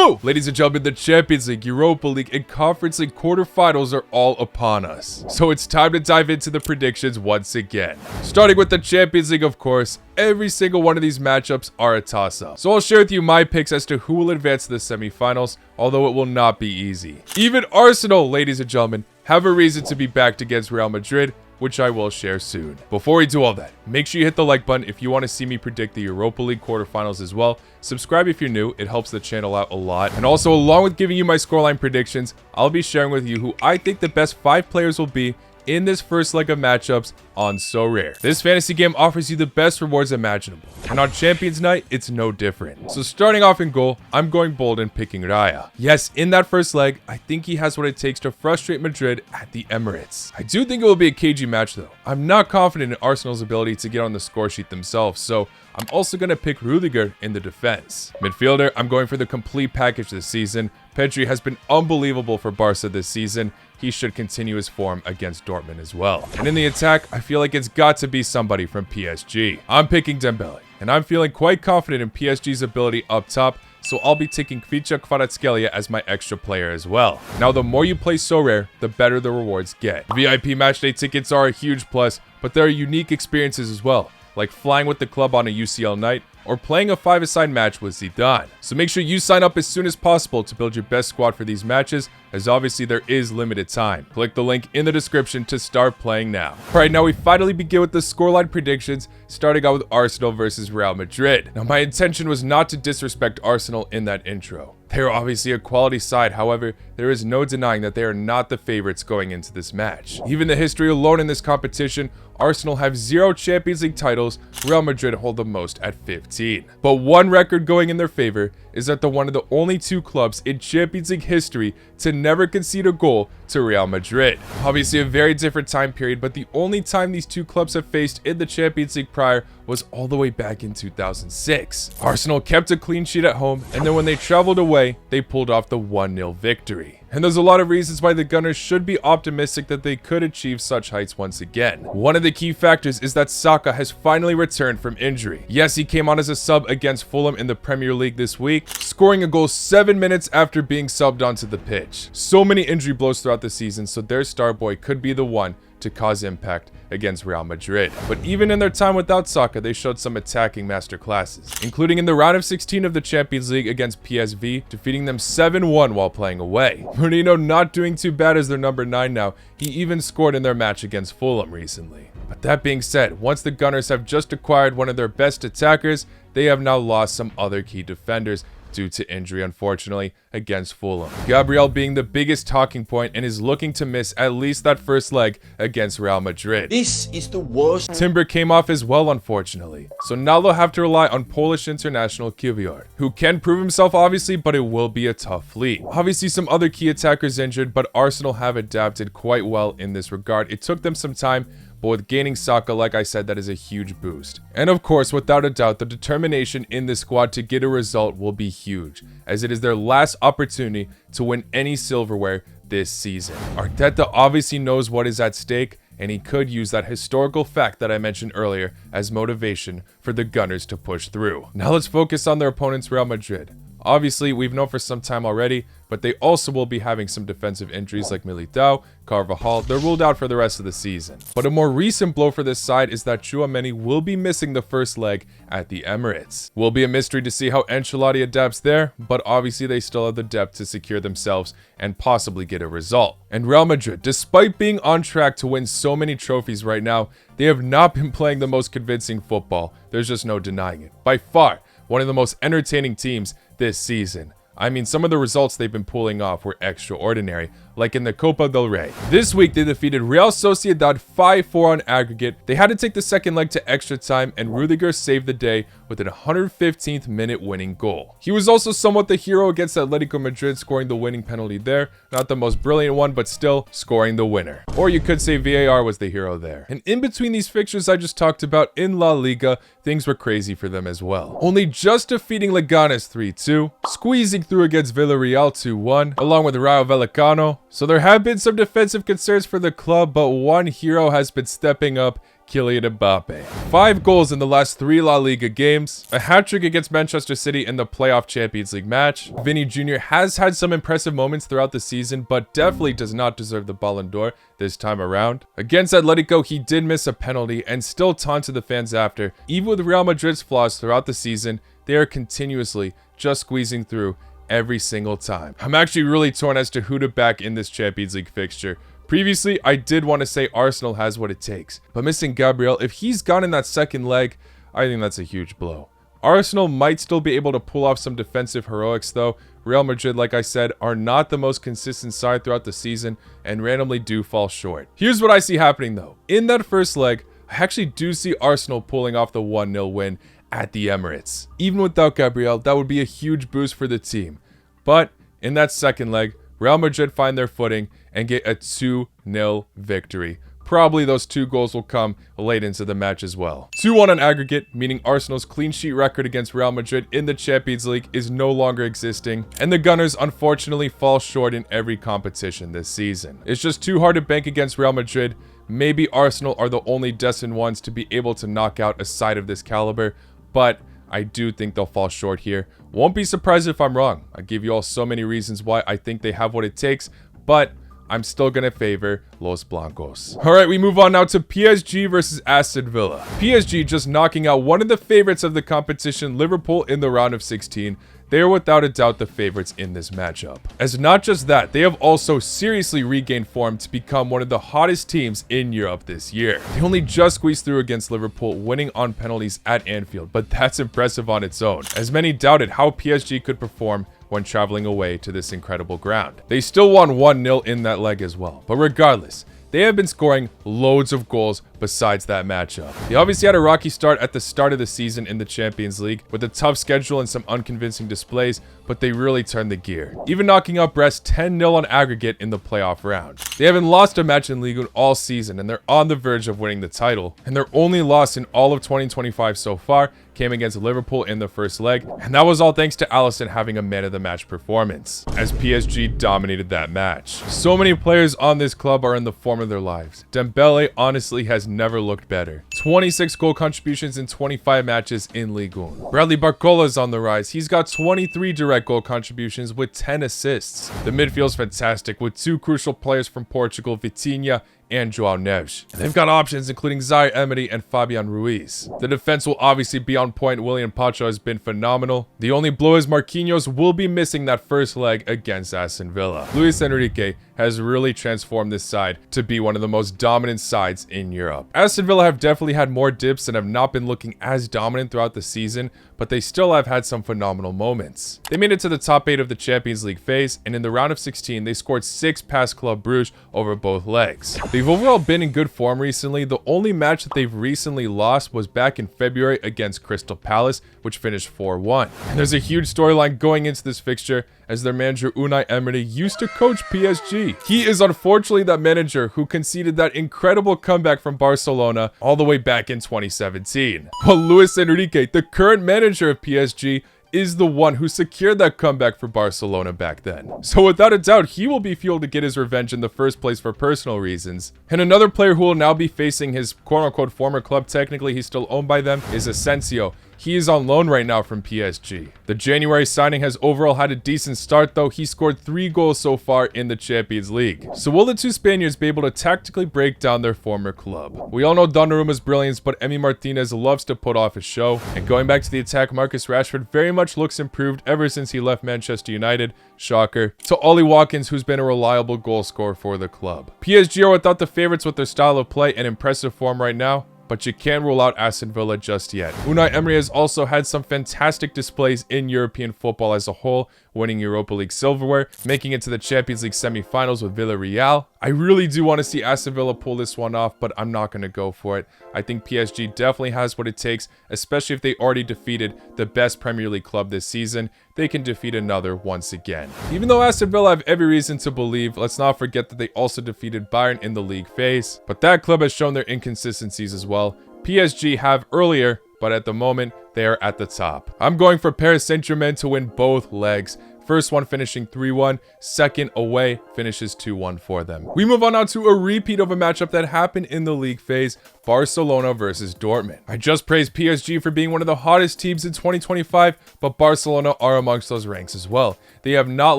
Woo! Ladies and gentlemen, the Champions League, Europa League, and Conference League quarterfinals are all upon us. So it's time to dive into the predictions once again. Starting with the Champions League, of course, every single one of these matchups are a toss-up. So I'll share with you my picks as to who will advance to the semifinals, although it will not be easy. Even Arsenal, ladies and gentlemen, have a reason to be backed against Real Madrid, which I will share soon. Before we do all that, make sure you hit the like button if you want to see me predict the Europa League quarterfinals as well. Subscribe if you're new, it helps the channel out a lot. And also, along with giving you my scoreline predictions, I'll be sharing with you who I think the best 5 players will be in this first leg of matchups on SORARE. This fantasy game offers you the best rewards imaginable, and on Champions Night, it's no different. So starting off in goal, I'm going bold and picking Raya. Yes, in that first leg, I think he has what it takes to frustrate Madrid at the Emirates. I do think it will be a cagey match though. I'm not confident in Arsenal's ability to get on the score sheet themselves, so I'm also going to pick Rudiger in the defense. Midfielder, I'm going for the complete package this season. Pedri has been unbelievable for Barca this season. He should continue his form against Dortmund as well. And in the attack, I feel like it's got to be somebody from PSG. I'm picking Dembele, and I'm feeling quite confident in PSG's ability up top, so I'll be taking Kvicha Kvaratskhelia as my extra player as well. Now, the more you play SORARE, the better the rewards get. VIP matchday tickets are a huge plus, but there are unique experiences as well, like flying with the club on a UCL night, or playing a 5-a-side match with Zidane. So make sure you sign up as soon as possible to build your best squad for these matches, as obviously there is limited time. Click the link in the description to start playing now. Alright, now we finally begin with the scoreline predictions, starting out with Arsenal versus Real Madrid. Now, my intention was not to disrespect Arsenal in that intro. They are obviously a quality side, however, there is no denying that they are not the favorites going into this match. Even the history alone in this competition, Arsenal have 0 Champions League titles, Real Madrid hold the most at 15. But one record going in their favor is that they're one of the only 2 clubs in Champions League history to never concede a goal to Real Madrid. Obviously a very different time period, but the only time these 2 clubs have faced in the Champions League prior was all the way back in 2006. Arsenal kept a clean sheet at home, and then when they traveled away, they pulled off the 1-0 victory. And there's a lot of reasons why the Gunners should be optimistic that they could achieve such heights once again. One of the key factors is that Saka has finally returned from injury. Yes, he came on as a sub against Fulham in the Premier League this week, scoring a goal 7 minutes after being subbed onto the pitch. So many injury blows throughout the season, so their star boy could be the one to cause impact against Real Madrid. But even in their time without Saka, they showed some attacking masterclasses, including in the round of 16 of the Champions League against PSV, defeating them 7-1 while playing away. Mourinho not doing too bad as their number 9 now. He even scored in their match against Fulham recently. But that being said, once the Gunners have just acquired one of their best attackers, they have now lost some other key defenders due to injury, unfortunately, against Fulham. Gabriel being the biggest talking point and is looking to miss at least that first leg against Real Madrid. This is the worst. Timber came off as well, unfortunately. So now they'll have to rely on Polish international Kiwior, who can prove himself obviously, but it will be a tough fleet. Obviously some other key attackers injured, but Arsenal have adapted quite well in this regard. It took them some time, but with gaining Saka, like I said, that is a huge boost. And of course, without a doubt, the determination in this squad to get a result will be huge, as it is their last opportunity to win any silverware this season. Arteta obviously knows what is at stake, and he could use that historical fact that I mentioned earlier as motivation for the Gunners to push through. Now let's focus on their opponents, Real Madrid. Obviously, we've known for some time already, but they also will be having some defensive injuries like Militao, Carvajal. They're ruled out for the rest of the season. But a more recent blow for this side is that Tchouaméni will be missing the first leg at the Emirates. Will be a mystery to see how Ancelotti adapts there, but obviously they still have the depth to secure themselves and possibly get a result. And Real Madrid, despite being on track to win so many trophies right now, they have not been playing the most convincing football. There's just no denying it. By far, one of the most entertaining teams this season. I mean, some of the results they've been pulling off were extraordinary, like in the Copa del Rey. This week, they defeated Real Sociedad 5-4 on aggregate. They had to take the second leg to extra time, and Rudiger saved the day with an 115th minute winning goal. He was also somewhat the hero against Atletico Madrid, scoring the winning penalty there. Not the most brilliant one, but still scoring the winner. Or you could say VAR was the hero there. And in between these fixtures I just talked about in La Liga, things were crazy for them as well. Only just defeating Leganes 3-2, squeezing through against Villarreal 2-1, along with Rayo Vallecano. So there have been some defensive concerns for the club, but one hero has been stepping up, Kylian Mbappe. 5 goals in the last 3 La Liga games, a hat-trick against Manchester City in the playoff Champions League match. Vinny Jr. has had some impressive moments throughout the season, but definitely does not deserve the Ballon d'Or this time around. Against Atletico, he did miss a penalty and still taunted the fans after. Even with Real Madrid's flaws throughout the season, they are continuously just squeezing through every single time. I'm actually really torn as to who to back in this Champions League fixture. Previously, I did want to say Arsenal has what it takes, but missing Gabriel, if he's gone in that second leg, I think that's a huge blow. Arsenal might still be able to pull off some defensive heroics though. Real Madrid, like I said, are not the most consistent side throughout the season and randomly do fall short. Here's what I see happening though. In that first leg, I actually do see Arsenal pulling off the 1-0 win at the Emirates. Even without Gabriel, that would be a huge boost for the team. But in that second leg, Real Madrid find their footing and get a 2-0 victory. Probably those 2 goals will come late into the match as well. 2-1 on aggregate, meaning Arsenal's clean sheet record against Real Madrid in the Champions League is no longer existing, and the Gunners unfortunately fall short in every competition this season. It's just too hard to bank against Real Madrid. Maybe Arsenal are the only destined ones to be able to knock out a side of this caliber, but I do think they'll fall short here. Won't be surprised if I'm wrong. I give you all so many reasons why I think they have what it takes, but I'm still going to favor Los Blancos. All right, we move on now to PSG versus Aston Villa. PSG just knocking out one of the favorites of the competition, Liverpool, in the round of 16. They are without a doubt the favorites in this matchup. As not just that, they have also seriously regained form to become one of the hottest teams in Europe this year. They only just squeezed through against Liverpool, winning on penalties at Anfield, but that's impressive on its own, as many doubted how PSG could perform when traveling away to this incredible ground. They still won 1-0 in that leg as well, but regardless, they have been scoring loads of goals besides that matchup. They obviously had a rocky start at the start of the season in the Champions League with a tough schedule and some unconvincing displays, but they really turned the gear, even knocking out Brest 10-0 on aggregate in the playoff round. They haven't lost a match in Ligue 1 all season, and they're on the verge of winning the title, and their only loss in all of 2025 so far came against Liverpool in the first leg, and that was all thanks to Alisson having a man of the match performance, as PSG dominated that match. So many players on this club are in the form of their lives. Dembele honestly has never looked better. 26 goal contributions in 25 matches in Ligue 1. Bradley Barcola is on the rise. He's got 23 direct goal contributions with 10 assists. The midfield's fantastic with 2 crucial players from Portugal, Vitinha and Joao Neves. They've got options including Zaire Emery and Fabian Ruiz. The defense will obviously be on point. William Pacho has been phenomenal. The only blow is Marquinhos will be missing that first leg against Aston Villa. Luis Enrique has really transformed this side to be one of the most dominant sides in Europe. Aston Villa have definitely had more dips and have not been looking as dominant throughout the season, but they still have had some phenomenal moments. They made it to the top 8 of the Champions League phase, and in the round of 16, they scored 6 past Club Brugge over both legs. They've overall been in good form recently. The only match that they've recently lost was back in February against Crystal Palace, which finished 4-1. And there's a huge storyline going into this fixture, as their manager Unai Emery used to coach PSG. He is unfortunately that manager who conceded that incredible comeback from Barcelona all the way back in 2017. While Luis Enrique, the current manager of PSG, is the one who secured that comeback for Barcelona back then. So without a doubt, he will be fueled to get his revenge in the first place for personal reasons. And another player who will now be facing his quote-unquote former club, technically he's still owned by them, is Asensio. He is on loan right now from PSG. The January signing has overall had a decent start though. He scored 3 goals so far in the Champions League. So will the 2 Spaniards be able to tactically break down their former club? We all know Donnarumma's brilliance, but Emi Martinez loves to put off his show. And going back to the attack, Marcus Rashford very much looks improved ever since he left Manchester United. Shocker. To Ollie Watkins, who's been a reliable goal scorer for the club. PSG are without the favorites with their style of play and impressive form right now, but you can't rule out Aston Villa just yet. Unai Emery has also had some fantastic displays in European football as a whole, winning Europa League silverware, making it to the Champions League semi-finals with Villarreal. I really do want to see Aston Villa pull this one off, but I'm not going to go for it. I think PSG definitely has what it takes, especially if they already defeated the best Premier League club this season. They can defeat another once again. Even though Aston Villa have every reason to believe, let's not forget that they also defeated Bayern in the league phase. But that club has shown their inconsistencies as well. PSG have earlier, but at the moment, they are at the top. I'm going for Paris Saint-Germain to win both legs. first one finishing 3-1, second away finishes 2-1 for them. We move on now to a repeat of a matchup that happened in the league phase, Barcelona versus Dortmund. I just praised PSG for being one of the hottest teams in 2025, but Barcelona are amongst those ranks as well. They have not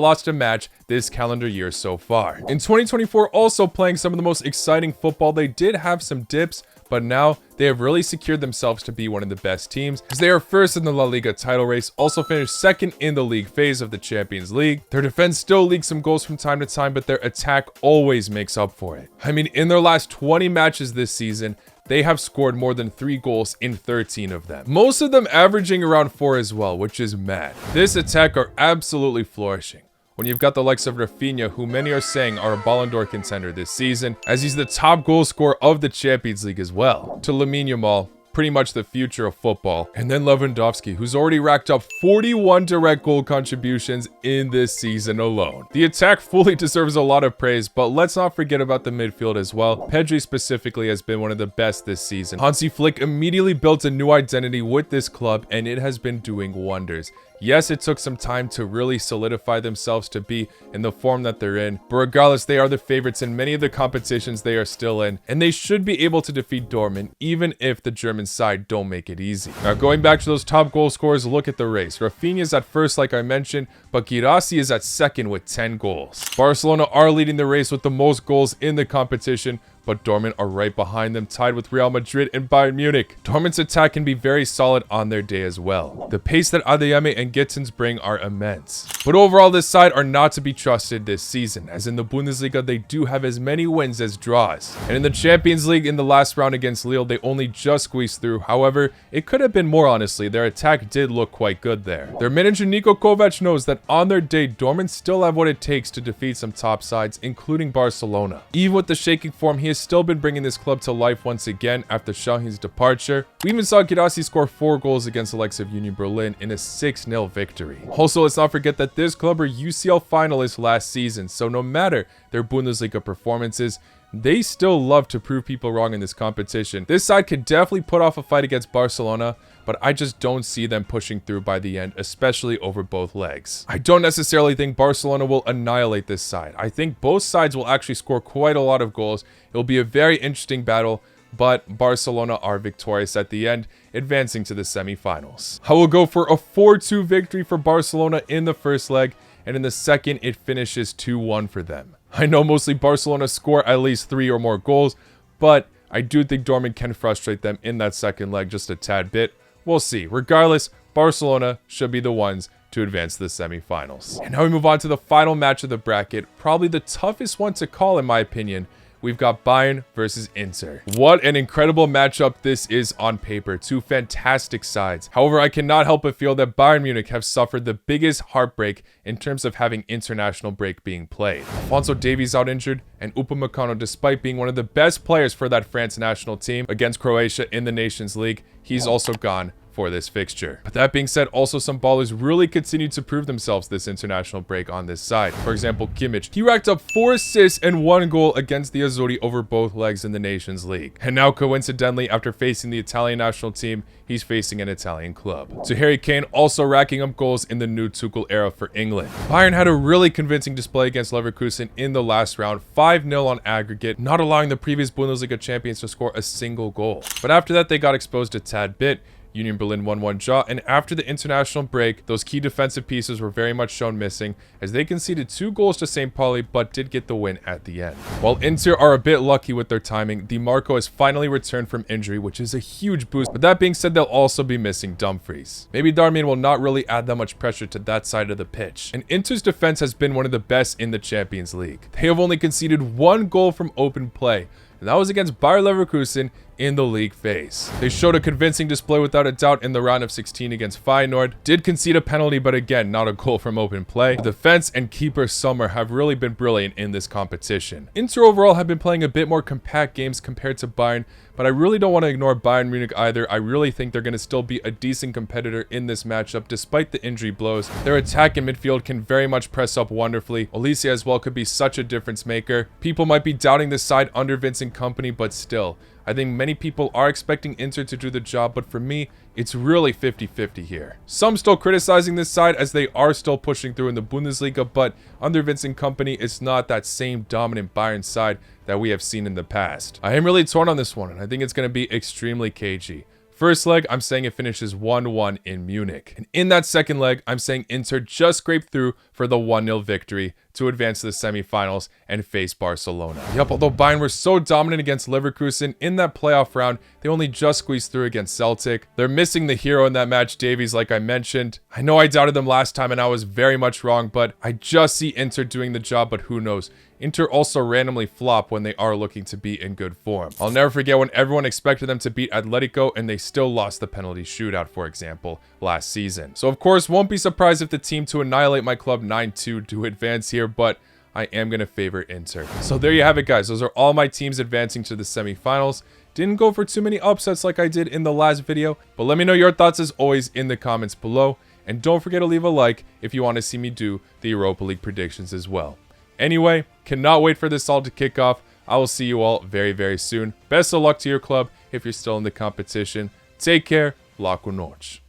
lost a match this calendar year so far. In 2024, also playing some of the most exciting football, they did have some dips, but now they have really secured themselves to be one of the best teams, as they are first in the La Liga title race, also finished second in the league phase of the Champions League. Their defense still leaks some goals from time to time, but their attack always makes up for it. I mean, in their last 20 matches this season, they have scored more than 3 goals in 13 of them. Most of them averaging around 4 as well, which is mad. This attack are absolutely flourishing. When you've got the likes of Rafinha, who many are saying are a Ballon d'Or contender this season, as he's the top goal scorer of the Champions League as well, to Lamine Yamal, pretty much the future of football. And then Lewandowski, who's already racked up 41 direct goal contributions in this season alone. The attack fully deserves a lot of praise, but let's not forget about the midfield as well. Pedri specifically has been one of the best this season. Hansi Flick immediately built a new identity with this club, and it has been doing wonders. Yes, it took some time to really solidify themselves to be in the form that they're in, but regardless, they are the favorites in many of the competitions they are still in, and they should be able to defeat Dortmund, even if the German side don't make it easy. Now, going back to those top goal scorers, look at the race. Rafinha is at first, like I mentioned, but Guirassy is at second with 10 goals. Barcelona are leading the race with the most goals in the competition, but Dortmund are right behind them, tied with Real Madrid and Bayern Munich. Dortmund's attack can be very solid on their day as well. The pace that Adeyemi and Gittins bring are immense. But overall, this side are not to be trusted this season, as in the Bundesliga, they do have as many wins as draws. And in the Champions League, in the last round against Lille, they only just squeezed through. However, it could have been more, honestly. Their attack did look quite good there. Their manager, Niko Kovac, knows that on their day, Dortmund still have what it takes to defeat some top sides, including Barcelona. Even with the shaking form, he has still been bringing this club to life once again after Shahin's departure. We even saw Guirassy score 4 goals against the likes of Union Berlin in a 6-0 victory. Also, let's not forget that this club were UCL finalists last season, so no matter their Bundesliga performances, they still love to prove people wrong in this competition. This side could definitely put off a fight against Barcelona, but I just don't see them pushing through by the end, especially over both legs. I don't necessarily think Barcelona will annihilate this side. I think both sides will actually score quite a lot of goals. It'll be a very interesting battle, but Barcelona are victorious at the end, advancing to the semifinals. I will go for a 4-2 victory for Barcelona in the first leg, and in the second, it finishes 2-1 for them. I know mostly Barcelona score at least 3 or more goals, but I do think Dortmund can frustrate them in that second leg just a tad bit. We'll see. Regardless, Barcelona should be the ones to advance to the semifinals. And now we move on to the final match of the bracket, probably the toughest one to call in my opinion. We've got Bayern versus Inter. What an incredible matchup this is on paper. Two fantastic sides. However, I cannot help but feel that Bayern Munich have suffered the biggest heartbreak in terms of having international break being played. Alphonso Davies out injured, and Upamecano, despite being one of the best players for that France national team against Croatia in the Nations League, he's also gone for this fixture. But that being said, also some ballers really continued to prove themselves this international break on this side. For example, Kimmich, he racked up 4 assists and 1 goal against the Azzurri over both legs in the Nations League. And now coincidentally, after facing the Italian national team, he's facing an Italian club. So Harry Kane also racking up goals in the new Tuchel era for England. Bayern had a really convincing display against Leverkusen in the last round, 5-0 on aggregate, not allowing the previous Bundesliga champions to score a single goal. But after that, they got exposed a tad bit. Union Berlin 1-1 draw, and after the international break, those key defensive pieces were very much shown missing, as they conceded 2 goals to St. Pauli, but did get the win at the end. While Inter are a bit lucky with their timing, Di Marco has finally returned from injury, which is a huge boost. But that being said, they'll also be missing Dumfries. Maybe Darmian will not really add that much pressure to that side of the pitch. And Inter's defense has been one of the best in the Champions League. They have only conceded 1 goal from open play, and that was against Bayer Leverkusen in the league phase. They showed a convincing display without a doubt in the round of 16 against Feyenoord. Did concede a penalty, but again, not a goal from open play. The defense and keeper Sommer have really been brilliant in this competition. Inter overall have been playing a bit more compact games compared to Bayern, but I really don't want to ignore Bayern Munich either. I really think they're going to still be a decent competitor in this matchup despite the injury blows. Their attack and midfield can very much press up wonderfully. Olise as well could be such a difference maker. People might be doubting this side under Vincent Kompany, but still, I think many people are expecting Inter to do the job, but for me, it's really 50-50 here. Some still criticizing this side as they are still pushing through in the Bundesliga, but under Vincent Kompany, it's not that same dominant Bayern side that we have seen in the past. I am really torn on this one, and I think it's going to be extremely cagey. First leg, I'm saying it finishes 1-1 in Munich. And in that second leg, I'm saying Inter just scraped through for the 1-0 victory to advance to the semifinals and face Barcelona. Yep, although Bayern were so dominant against Leverkusen in that playoff round, they only just squeezed through against Celtic. They're missing the hero in that match, Davies, like I mentioned. I know I doubted them last time and I was very much wrong, but I just see Inter doing the job, but who knows? Inter also randomly flop when they are looking to be in good form. I'll never forget when everyone expected them to beat Atletico and they still lost the penalty shootout, for example, last season. So of course, won't be surprised if the team to annihilate my club 9-2 do advance here, but I am going to favor Inter. So there you have it, guys. Those are all my teams advancing to the semifinals. Didn't go for too many upsets like I did in the last video, but let me know your thoughts as always in the comments below. And don't forget to leave a like if you want to see me do the Europa League predictions as well. Anyway, cannot wait for this all to kick off. I will see you all very, very soon. Best of luck to your club if you're still in the competition. Take care. La con noche.